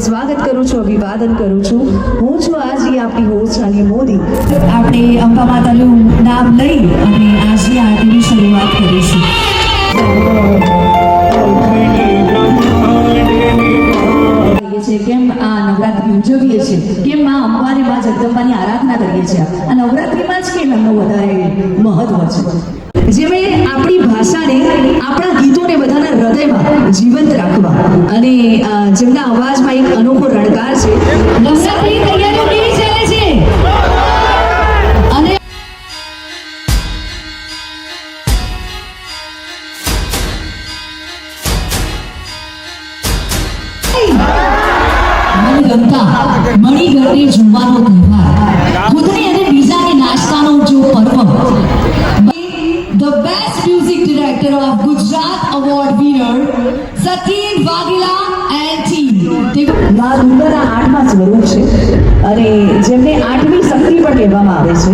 સ્વાગત કરું છું, અભિવાદન કરું છું. હું છું આજે આપણી હોસ્ટ આલિયા મોદી. આપણે અંબા માતાનું નામ લઈ અને આજની આરતીની શરૂઆત કરીશું. કેમ આ નવરાત્રિ ઉજવીએ છીએ, કેમ માં અંબાને માં જગદંબાની આરાધના કરીએ છીએ. આ નવરાત્રિમાં જ કેમ એમનું વધારે મહત્વ છે. જેમણે આપણી ભાષાને, આપણા ગીતોને બધાના હૃદયમાં જીવંત રાખવા અને જેમના અવાજમાં એક અનોખો રણકાર છે. નવરાત્રિની તૈયારીઓ કેવી ચાલે છે? અને મણિગઢને જોવાનો તહેવાર, ખુદની અને બીજાની નાચવાનો જો પર્વ. The best music director of Gujarat Award winner Satin Wagila and team. મા દુર્ગાના 8મા સ્વરૂપ છે અને જેમને 8મી શક્તિ પણ કહેવામાં આવે છે.